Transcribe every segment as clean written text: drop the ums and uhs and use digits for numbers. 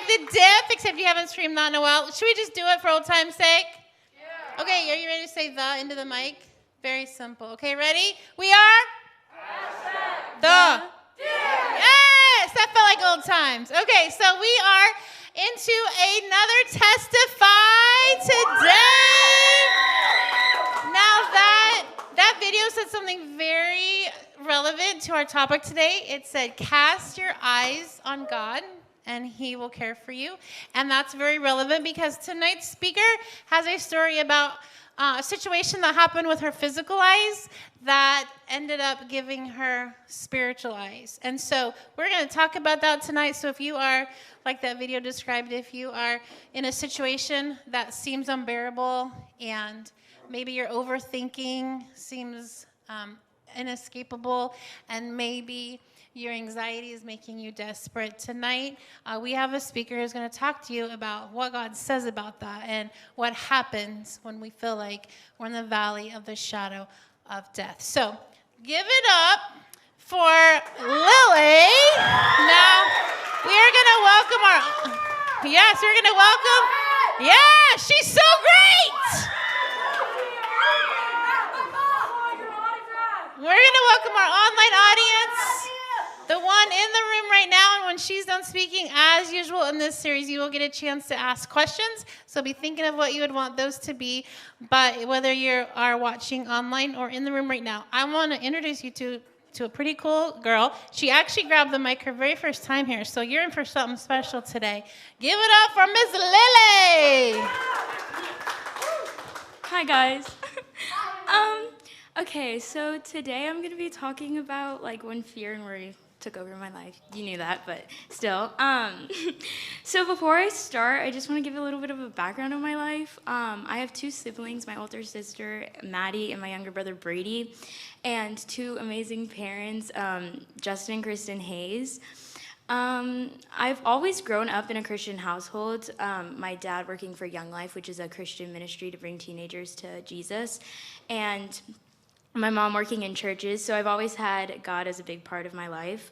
like the Diff, except you haven't streamed that in a while. Should we just do it for old time's sake? Yeah. Okay, are you ready to say the into the mic? Very simple. Okay, ready? We are? The. Yes, that felt like old times. Okay, so we are into another Testify today. Now that video said something very relevant to our topic today. It said, cast your eyes on God and he will care for you. And that's very relevant because tonight's speaker has a story about a situation that happened with her physical eyes that ended up giving her spiritual eyes. And so we're going to talk about that tonight. So if you are, like that video described, if you are in a situation that seems unbearable and maybe your overthinking seems inescapable, and maybe your anxiety is making you desperate, tonight we have a speaker who's going to talk to you about what God says about that and what happens when we feel like we're in the valley of the shadow of death. So give it up for Lilli. Now we are going to welcome yeah, she's so great. We're going to welcome our online audience, the one in the room right now, and when she's done speaking, as usual in this series, you will get a chance to ask questions, so be thinking of what you would want those to be. But whether you are watching online or in the room right now, I want to introduce you to a pretty cool girl. She actually grabbed the mic her very first time here, so you're in for something special today. Give it up for Miss Lilli! Hi, guys. Okay, so today I'm going to be talking about when fear and worry took over my life. You knew that, but still. So before I start, I just want to give a little bit of a background of my life. I have two siblings, my older sister, Maddie, and my younger brother, Brady, and two amazing parents, Justin and Kristen Hayes. I've always grown up in a Christian household. My dad working for Young Life, which is a Christian ministry to bring teenagers to Jesus, and my mom working in churches, so I've always had God as a big part of my life.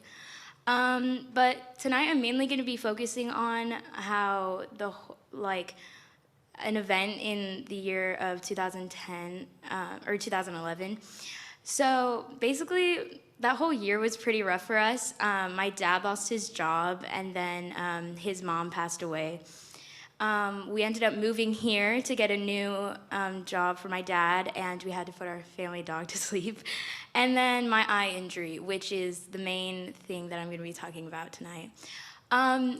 But tonight I'm mainly going to be focusing on how an event in the year of 2010 or 2011. So basically, that whole year was pretty rough for us. My dad lost his job, and then his mom passed away. We ended up moving here to get a new job for my dad, and we had to put our family dog to sleep. And then my eye injury, which is the main thing that I'm going to be talking about tonight.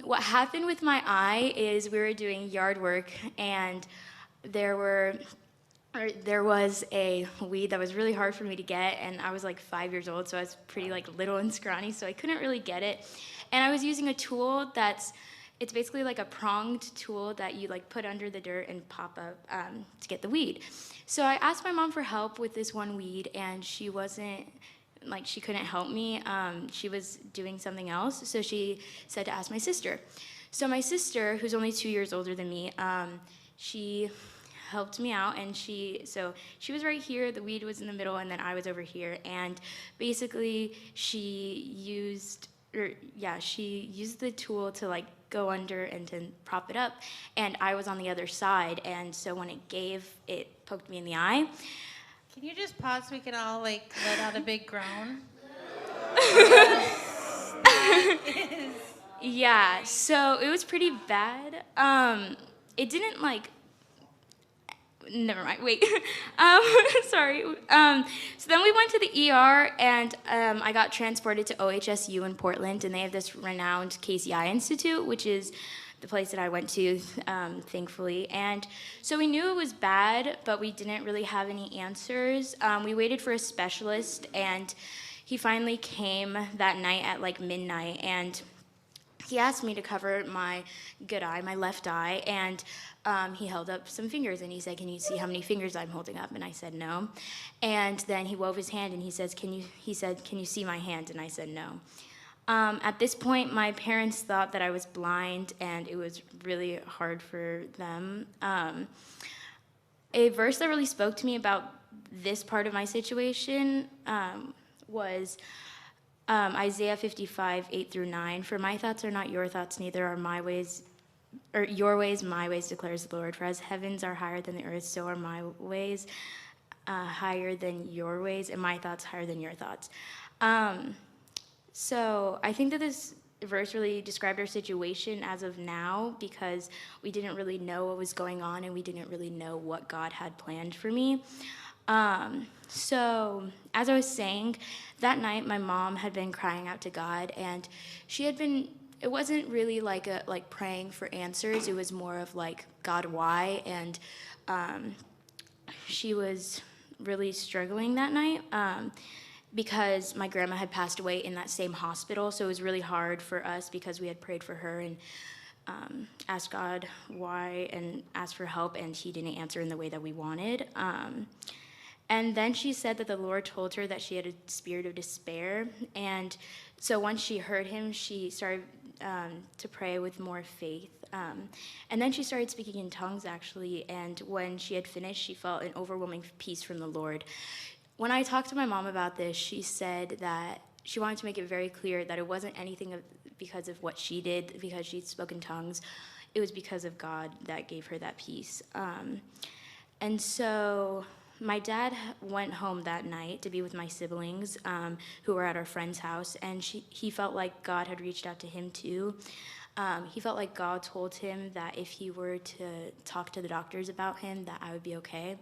What happened with my eye is we were doing yard work, and there was a weed that was really hard for me to get, and I was 5 years old, so I was pretty little and scrawny, so I couldn't really get it. And I was using a tool it's basically a pronged tool that you put under the dirt and pop up to get the weed. So I asked my mom for help with this one weed, and she wasn't, she couldn't help me. She was doing something else, so she said to ask my sister. So my sister, who's only 2 years older than me, she helped me out, and she was right here, the weed was in the middle, and then I was over here, and basically she used the tool to go under and to prop it up, and I was on the other side, and so when it poked me in the eye. Can you just pause so we can all let out a big groan? Yeah, so it was pretty bad. It didn't never mind, wait. Sorry. So then we went to the ER, and I got transported to OHSU in Portland, and they have this renowned KCI Institute, which is the place that I went to, thankfully. And so we knew it was bad, but we didn't really have any answers. We waited for a specialist, and he finally came that night at midnight, and he asked me to cover my good eye, my left eye, and he held up some fingers, and he said, "Can you see how many fingers I'm holding up?" And I said, "No." And then he wove his hand, and he said, "Can you see my hand?" And I said, "No." At this point, my parents thought that I was blind, and it was really hard for them. A verse that really spoke to me about this part of my situation was Isaiah 55, 8 through 9. "For my thoughts are not your thoughts, neither are my ways or your ways, my ways, declares the Lord. For as heavens are higher than the earth, so are my ways higher than your ways, and my thoughts higher than your thoughts. So I think that this verse really described our situation as of now, because we didn't really know what was going on and we didn't really know what God had planned for me. So as I was saying, that night my mom had been crying out to God, and she had been, it wasn't really like praying for answers. It was more of like, God, why? And she was really struggling that night. Because my grandma had passed away in that same hospital, so it was really hard for us because we had prayed for her and asked God why and asked for help, and he didn't answer in the way that we wanted. And then she said that the Lord told her that she had a spirit of despair, and so once she heard him, she started to pray with more faith. And then she started speaking in tongues, actually, and when she had finished, she felt an overwhelming peace from the Lord. When I talked to my mom about this, she said that she wanted to make it very clear that it wasn't anything because of what she did, because she spoke in tongues. It was because of God that gave her that peace. And so my dad went home that night to be with my siblings, who were at our friend's house, and he felt like God had reached out to him too. He felt like God told him that if he were to talk to the doctors about him, that I would be okay.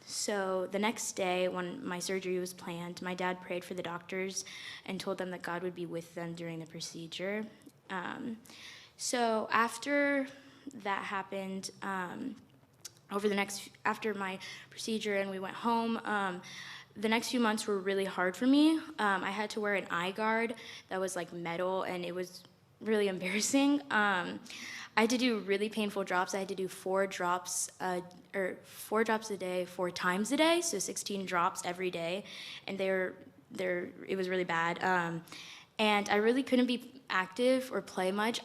So the next day, when my surgery was planned, my dad prayed for the doctors and told them that God would be with them during the procedure. So after that happened, after my procedure and we went home, the next few months were really hard for me. I had to wear an eye guard that was like metal, and it was really embarrassing. I had to do really painful drops. I had to do 4 drops a day, 4 times a day, so 16 drops every day, and it was really bad. And I really couldn't be active or play much.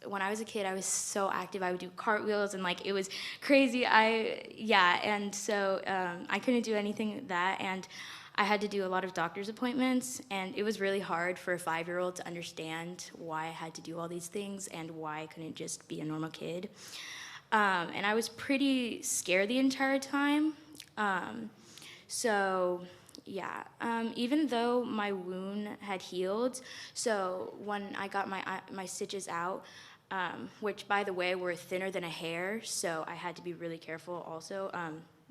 When I was a kid, I was so active. I would do cartwheels, and like it was crazy. And so I couldn't do anything that, and I had to do a lot of doctor's appointments, and it was really hard for a 5-year-old to understand why I had to do all these things and why I couldn't just be a normal kid. And I was pretty scared the entire time. Even though my wound had healed, so when I got my stitches out, which by the way were thinner than a hair, so I had to be really careful also,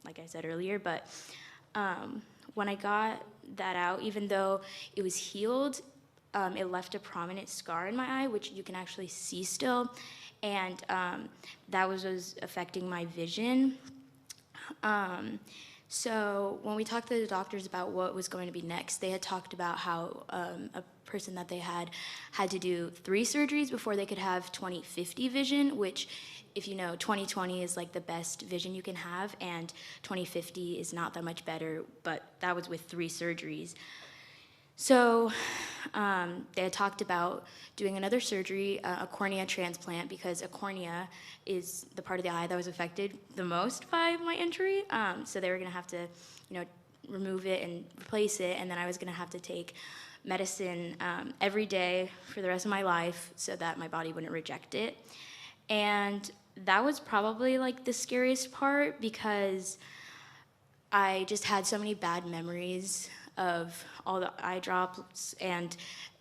like I said earlier, but when I got that out, even though it was healed, it left a prominent scar in my eye, which you can actually see still, and that was affecting my vision. So when we talked to the doctors about what was going to be next, they had talked about how a person that they had to do 3 surgeries before they could have 20/50 vision, which, if you know, 20/20 is like the best vision you can have, and 20/50 is not that much better, but that was with 3 surgeries. So they had talked about doing another surgery, a cornea transplant, because a cornea is the part of the eye that was affected the most by my injury. So they were going to have to, remove it and replace it, and then I was going to have to take medicine every day for the rest of my life so that my body wouldn't reject it. And that was probably like the scariest part, because I just had so many bad memories of all the eye drops and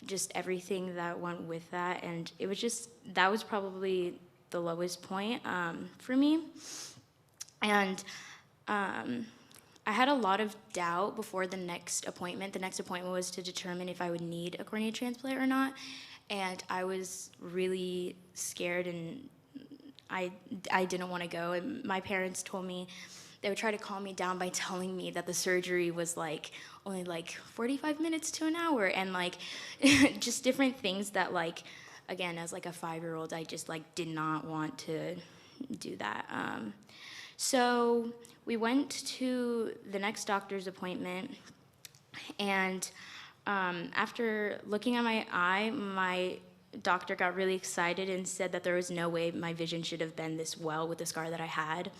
just everything that went with that, and it was just, that was probably the lowest point for me. And I had a lot of doubt before the next appointment. The next appointment was to determine if I would need a cornea transplant or not, and I was really scared, and I didn't want to go. And my parents told me, they would try to calm me down by telling me that the surgery was like only like 45 minutes to an hour, and like just different things that, like, again, as like a 5-year-old, I just like did not want to do that. So we went to the next doctor's appointment, and after looking at my eye, my doctor got really excited and said that there was no way my vision should have been this well with the scar that I had.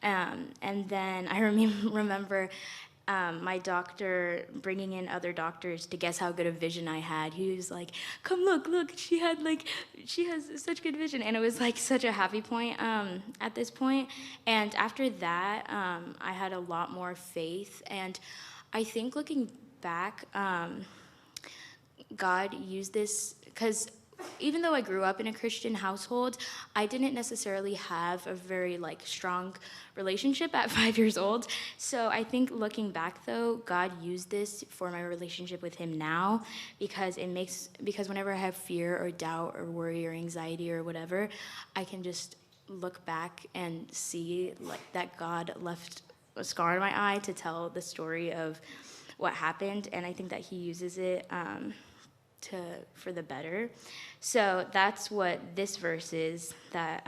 And then I remember my doctor bringing in other doctors to guess how good a vision I had. He was like, "Come look, she has such good vision," and it was like such a happy point at this point. And after that, I had a lot more faith, and I think looking back, God used this because even though I grew up in a Christian household, I didn't necessarily have a very strong relationship at 5 years old. So I think looking back though, God used this for my relationship with him now, because whenever I have fear or doubt or worry or anxiety or whatever, I can just look back and see that God left a scar in my eye to tell the story of what happened, and I think that he uses it for the better. So that's what this verse is that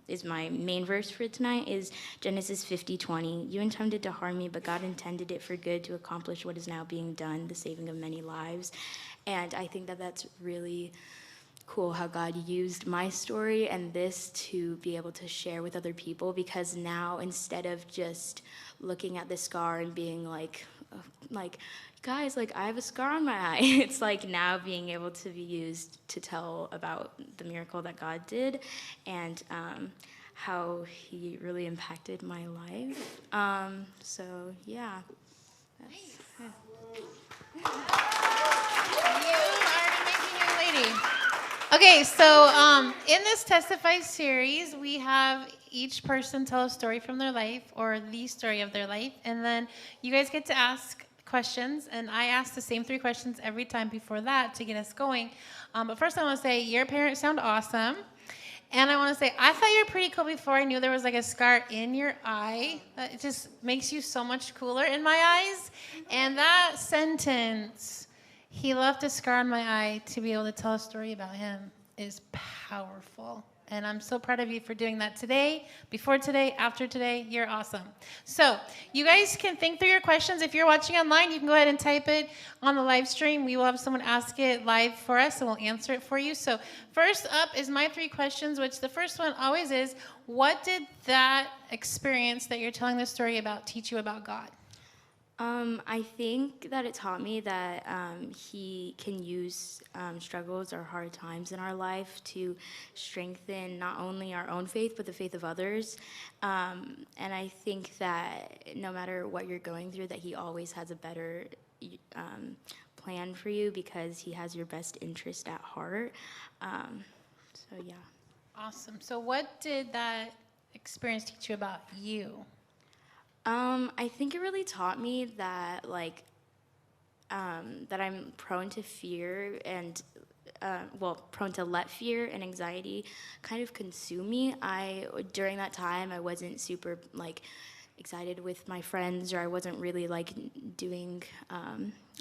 is my main verse for tonight, is Genesis 50:20. You intended to harm me, but God intended it for good to accomplish what is now being done, the saving of many lives. And I think that that's really cool how God used my story and this to be able to share with other people, because now instead of just looking at the scar and being like, guys, I have a scar on my eye. It's now being able to be used to tell about the miracle that God did and how he really impacted my life. So, yeah. Nice. You are an amazing young lady. Okay, so in this Testify series, we have each person tell a story from their life or the story of their life, and then you guys get to ask questions, and I ask the same 3 questions every time before that to get us going. But first I want to say, your parents sound awesome. And I want to say, I thought you were pretty cool before I knew there was a scar in your eye. It just makes you so much cooler in my eyes. And that sentence, he left a scar on my eye to be able to tell a story about him, is powerful. And I'm so proud of you for doing that today, before today, after today. You're awesome. So you guys can think through your questions. If you're watching online, you can go ahead and type it on the live stream. We will have someone ask it live for us, and we'll answer it for you. So first up is my 3 questions, which the first one always is, what did that experience that you're telling the story about teach you about God? I think that it taught me that he can use struggles or hard times in our life to strengthen not only our own faith, but the faith of others. And I think that no matter what you're going through, that he always has a better plan for you, because he has your best interest at heart. So, yeah. Awesome. So what did that experience teach you about you? I think it really taught me that that I'm prone to fear and prone to let fear and anxiety kind of consume me. During that time, I wasn't super excited with my friends, or I wasn't really doing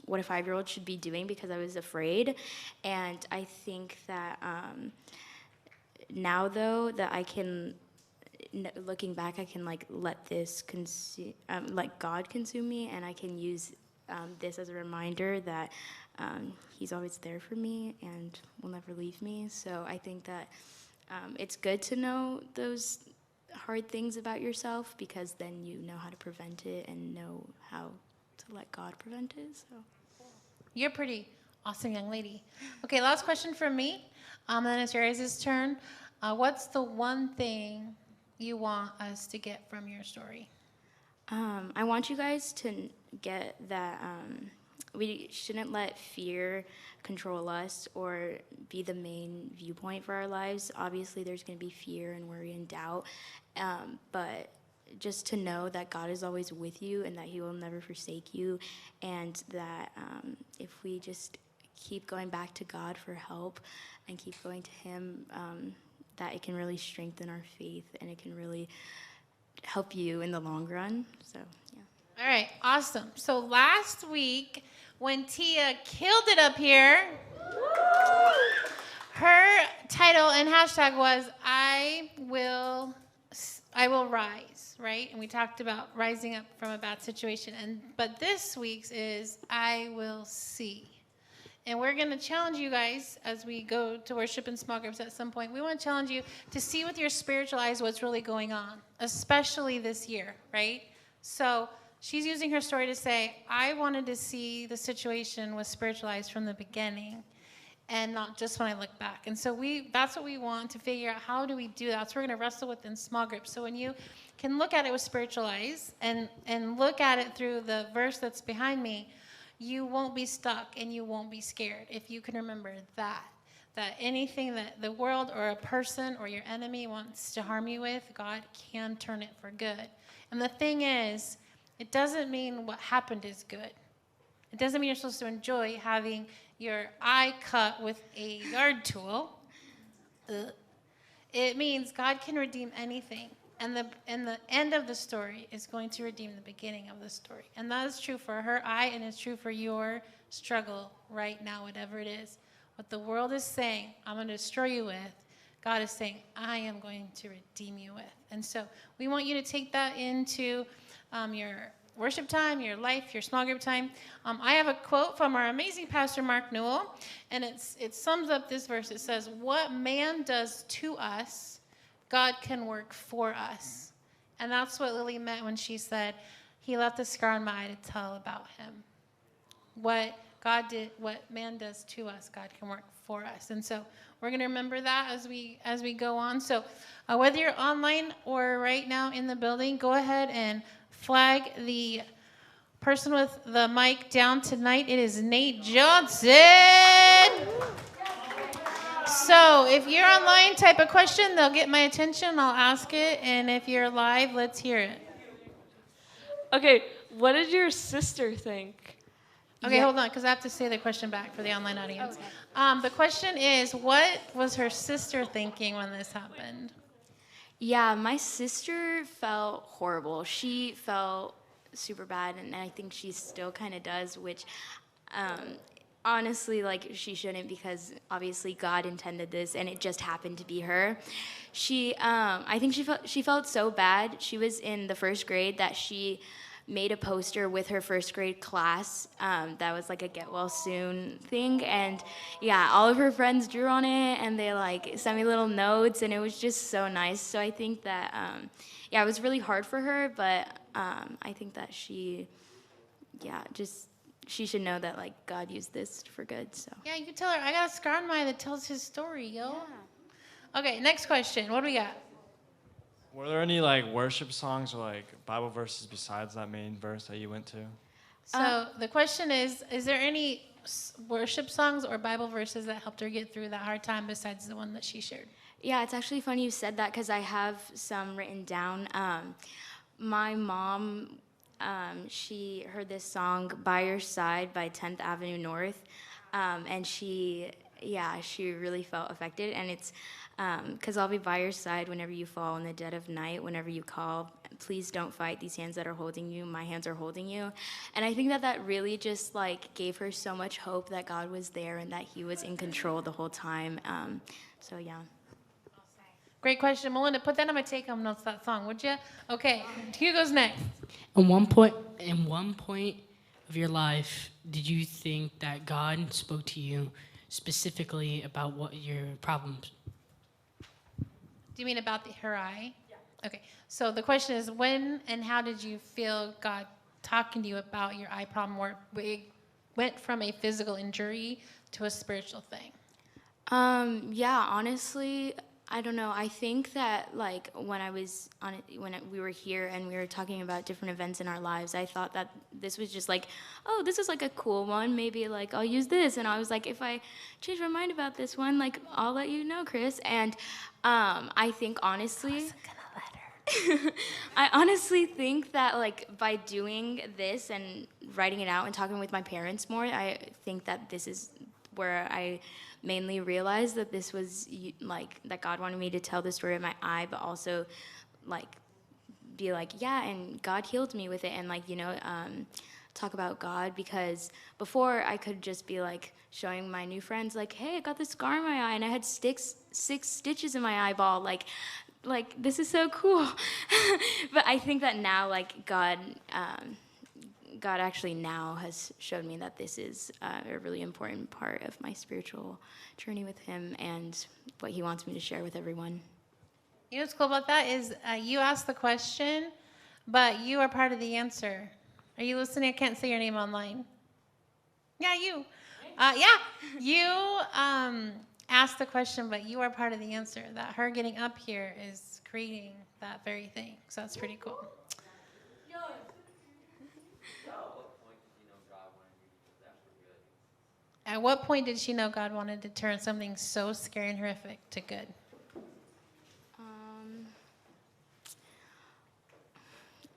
what a 5-year-old should be doing, because I was afraid. And I think that now though that I can, looking back, I can let this let God consume me, and I can use this as a reminder that he's always there for me and will never leave me. So I think that it's good to know those hard things about yourself, because then you know how to prevent it and know how to let God prevent it. So You're a pretty awesome young lady. Okay, last question from me. Then it's your guys' turn. What's the one thing you want us to get from your story? I want you guys to get that we shouldn't let fear control us or be the main viewpoint for our lives. Obviously, there's going to be fear and worry and doubt, but just to know that God is always with you and that he will never forsake you, and that if we just keep going back to God for help and keep going to him, that it can really strengthen our faith and it can really help you in the long run. So, yeah. All right, awesome. So last week, when Tia killed it up here, her title and hashtag was I will rise, right? And we talked about rising up from a bad situation. But this week's is I will see. And we're going to challenge you guys as we go to worship in small groups at some point. We want to challenge you to see with your spiritual eyes what's really going on, especially this year, right? So she's using her story to say, I wanted to see the situation was spiritualized from the beginning and not just when I look back. And so that's what we want to figure out. How do we do that? So we're going to wrestle with in small groups. So when you can look at it with spiritual eyes and look at it through the verse that's behind me, you won't be stuck and you won't be scared if you can remember that anything that the world or a person or your enemy wants to harm you with, God can turn it for good. And the thing is, it doesn't mean what happened is good. It doesn't mean you're supposed to enjoy having your eye cut with a yard tool. It means God can redeem anything. And the end of the story is going to redeem the beginning of the story. And that is true for her eye, and it's true for your struggle right now, whatever it is. What the world is saying, I'm going to destroy you with, God is saying, I am going to redeem you with. And so we want you to take that into your worship time, your life, your small group time. I have a quote from our amazing pastor, Mark Newell, and it sums up this verse. It says, what man does to us, God can work for us. And that's what Lilli meant when she said, he left a scar on my eye to tell about him. What God did, what man does to us, God can work for us. And so we're going to remember that as we go on. So whether you're online or right now in the building, go ahead and flag the person with the mic down tonight. It is Nate Johnson. So if you're online, type a question. They'll get my attention. I'll ask it. And if you're live, let's hear it. Okay, what did your sister think? Okay, hold on, because I have to say the question back for the online audience. Okay. The question is, what was her sister thinking when this happened? Yeah, my sister felt horrible. She felt super bad, and I think she still kind of does, which honestly, like, she shouldn't, because obviously God intended this, and it just happened to be her. I think she felt so bad. She was in the first grade that she made a poster with her first grade class that was like a get well soon thing, and yeah, all of her friends drew on it, and they like sent me little notes, and it was just so nice. So I think that it was really hard for her, but I think that she should know that like God used this for good. So yeah, you can tell her, I got a scar on my eye that tells his story, yo. Yeah. Okay, next question. What do we got? Were there any like worship songs or like Bible verses besides that main verse that you went to? So the question is there any worship songs or Bible verses that helped her get through that hard time besides the one that she shared? Yeah, it's actually funny you said that, because I have some written down. My mom, she heard this song, By Your Side by 10th Avenue North, and she really felt affected, and it's because I'll be by your side whenever you fall in the dead of night, whenever you call, please don't fight, these hands that are holding you, my hands are holding you. And I think that really just like gave her so much hope that God was there and that he was in control the whole time. So yeah. Great question. Melinda, put that on my take-home notes, that song, would you? Okay, who goes next? In one point of your life, did you think that God spoke to you specifically about what your problems? Do you mean about her eye? Yeah. Okay, so the question is, when and how did you feel God talking to you about your eye problem, where it went from a physical injury to a spiritual thing? Honestly, I don't know. I think that like when we were here and we were talking about different events in our lives, I thought that this was just like, oh, this is like a cool one. Maybe like I'll use this. And I was like, if I change my mind about this one, like I'll let you know, Chris. And I think honestly, I wasn't gonna let her. I honestly think that like by doing this and writing it out and talking with my parents more, I think that this is where I mainly realized that this was like that God wanted me to tell the story of my eye, but also like be like, yeah, and God healed me with it, and like, talk about God, because before I could just be like showing my new friends like, hey, I got this scar in my eye and I had six stitches in my eyeball, like this is so cool. But I think that now like God actually now has showed me that this is a really important part of my spiritual journey with him and what he wants me to share with everyone. You know what's cool about that is you asked the question, but you are part of the answer. Are you listening? I can't say your name online. Yeah, you. You asked the question, but you are part of the answer. That her getting up here is creating that very thing. So that's pretty cool. At what point did she know God wanted to turn something so scary and horrific to good?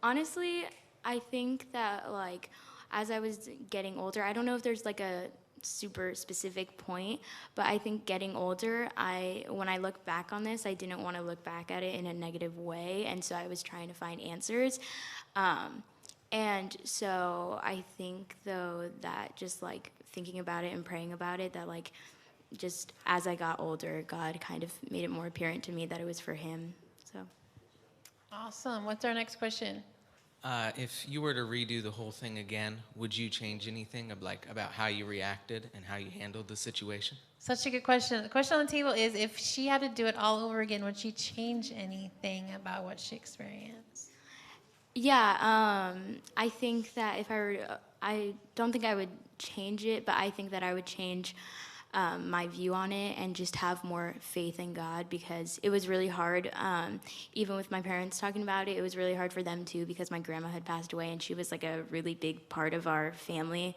Honestly, I think that like as I was getting older, I don't know if there's like a super specific point, but I think getting older, when I look back on this, I didn't want to look back at it in a negative way, and so I was trying to find answers. And so I think though that just like thinking about it and praying about it, that like just as I got older, God kind of made it more apparent to me that it was for him. So Awesome. What's our next question? If you were to redo the whole thing again, would you change anything about how you reacted and how you handled the situation? Such a good question. The question on the table is, if she had to do it all over again, would she change anything about what she experienced? yeah, I think that if I were, I don't think I would change it, but I think that I would change my view on it and just have more faith in God, because it was really hard. Even with my parents talking about it, it was really hard for them too, because my grandma had passed away and she was like a really big part of our family.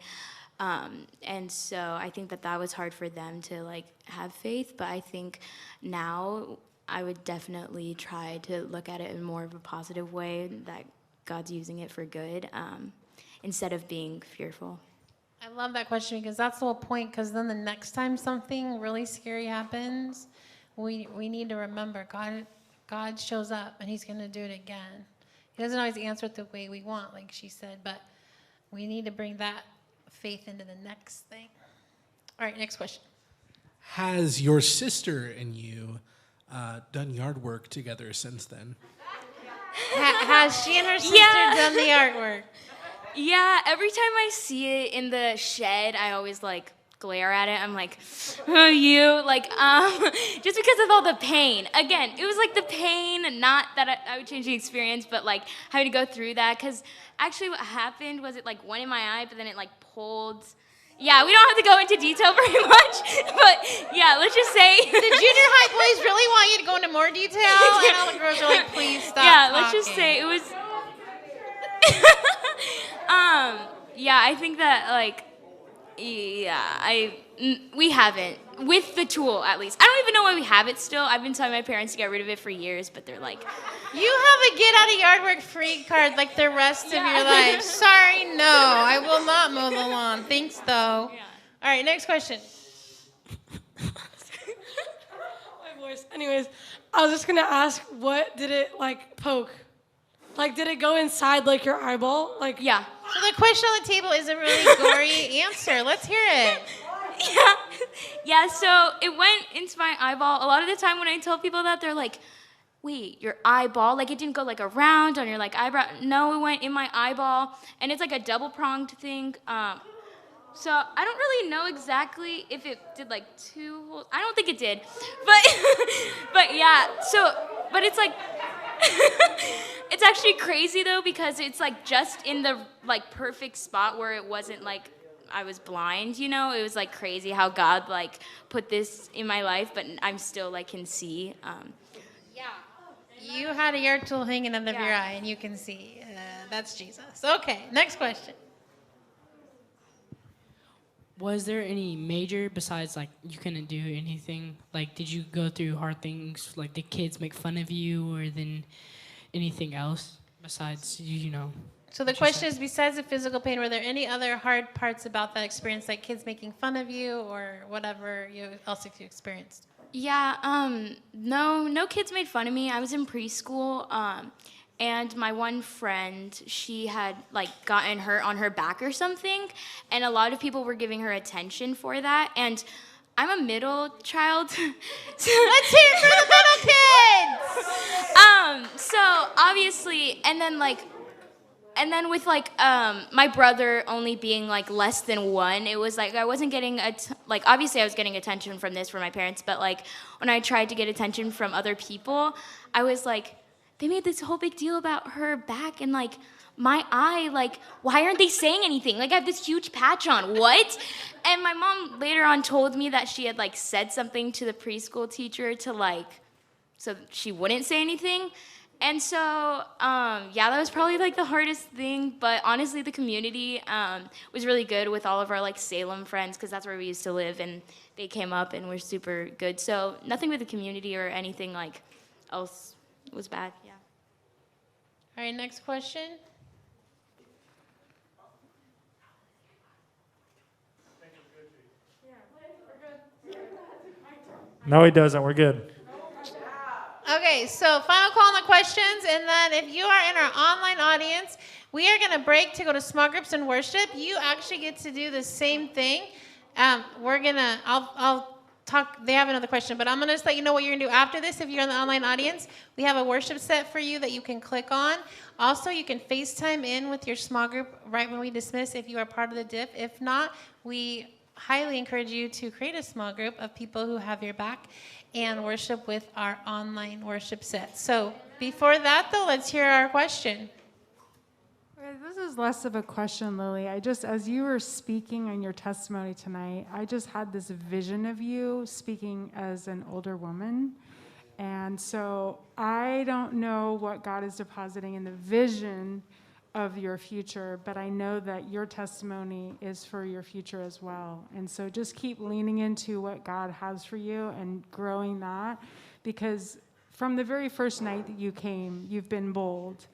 And so I think that was hard for them to like have faith, but I think now I would definitely try to look at it in more of a positive way, that God's using it for good, instead of being fearful. I love that question, because that's the whole point, because then the next time something really scary happens, we need to remember God shows up and he's going to do it again. He doesn't always answer it the way we want, like she said, but we need to bring that faith into the next thing. All right, next question. Has your sister and you done yard work together since then? Has she and her sister done the artwork? Yeah, every time I see it in the shed, I always like glare at it. I'm like, oh, you, like, just because of all the pain. Again, it was like the pain, not that I would change the experience, but like having to go through that. Because actually what happened was it like went in my eye, but then it like pulled. Yeah, we don't have to go into detail very much, but yeah, let's just say. The junior high boys really want you to go into more detail, and all the girls are like, please stop talking. Let's just say it was. Yeah, I think that like, we haven't, with the tool at least. I don't even know why we have it still. I've been telling my parents to get rid of it for years, but they're like, you have a get out of yard work free card like the rest of your life. Sorry, no, I will not mow the lawn. Thanks, though. Yeah. All right, next question. My voice. Anyways, I was just gonna ask, what did it like poke? Like, did it go inside like your eyeball? Like, yeah. So the question on the table is a really gory answer. Let's hear it. Yeah, so it went into my eyeball. A lot of the time when I tell people that, they're like, wait, your eyeball? Like, it didn't go like around on your like eyebrow. No, it went in my eyeball, and it's like a double-pronged thing. So I don't really know exactly if it did like 2 holes. I don't think it did, but yeah. So, but it's like, it's actually crazy though, because it's like just in the like perfect spot where it wasn't like I was blind, you know. It was like crazy how God like put this in my life, but I'm still like can see. You had a yard tool hanging under your eye, and you can see. That's Jesus. Okay, next question. Was there any major, besides like you couldn't do anything? Like, did you go through hard things? Like, did kids make fun of you, or then anything else besides you know? So the question is, besides the physical pain, were there any other hard parts about that experience, like kids making fun of you or whatever else you experienced? Yeah, no kids made fun of me. I was in preschool, and my one friend, she had like gotten hurt on her back or something, and a lot of people were giving her attention for that. And I'm a middle child. So Let's hear it for the middle kids! So obviously, and then with like my brother only being like less than 1, it was like I wasn't getting like obviously I was getting attention from this from my parents, but like when I tried to get attention from other people, I was like, they made this whole big deal about her back, and like my eye, like, why aren't they saying anything? Like, I have this huge patch on. What? And my mom later on told me that she had, like, said something to the preschool teacher to, like, so she wouldn't say anything. And so, yeah, that was probably, like, the hardest thing. But honestly, the community was really good with all of our, like, Salem friends, because that's where we used to live. And they came up and were super good. So nothing with the community or anything, like, else was bad, yeah. All right, next question. No, he doesn't. We're good. Okay, so final call on the questions, and then if you are in our online audience, we are going to break to go to small groups and worship. You actually get to do the same thing. I'll talk, they have another question, but I'm going to just let you know what you're going to do after this. If you're in the online audience, we have a worship set for you that you can click on. Also, you can FaceTime in with your small group right when we dismiss if you are part of the Diff. If not, we highly encourage you to create a small group of people who have your back and worship with our online worship set. So before that, though, let's hear our question. This is less of a question, Lilli. As you were speaking on your testimony tonight, I just had this vision of you speaking as an older woman. And so I don't know what God is depositing in the vision of your future, but I know that your testimony is for your future as well. And so just keep leaning into what God has for you and growing that, because from the very first night that you came, you've been bold.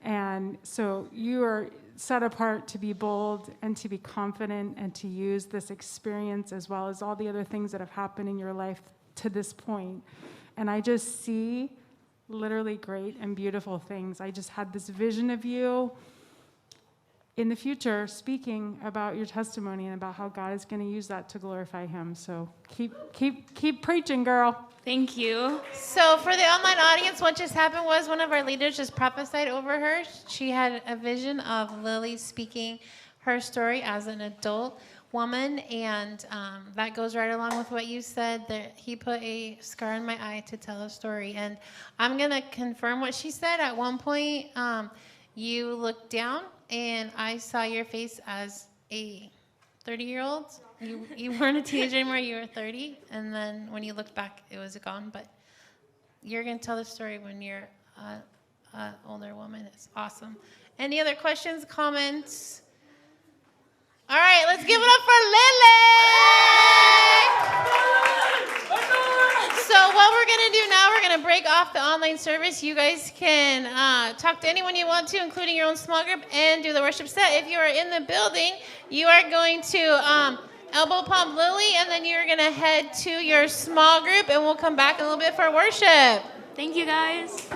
And so you are set apart to be bold and to be confident and to use this experience as well as all the other things that have happened in your life to this point. And I just see literally great and beautiful things. I just had this vision of you in the future speaking about your testimony and about how God is going to use that to glorify him. So keep preaching, girl. Thank you. So for the online audience, what just happened was one of our leaders just prophesied over her. She had a vision of Lilli speaking her story as an adult woman, and that goes right along with what you said, that he put a scar in my eye to tell a story. And I'm going to confirm what she said. At one point, you looked down, and I saw your face as a 30-year-old. You weren't a teenager anymore, you were 30, and then when you looked back, it was gone. But you're going to tell the story when you're an older woman. It's awesome. Any other questions, comments? All right, let's give it up for Lilli! So what we're going to do now, we're going to break off the online service. You guys can talk to anyone you want to, including your own small group, and do the worship set. If you are in the building, you are going to elbow pump Lilli, and then you're going to head to your small group, and we'll come back in a little bit for worship. Thank you, guys.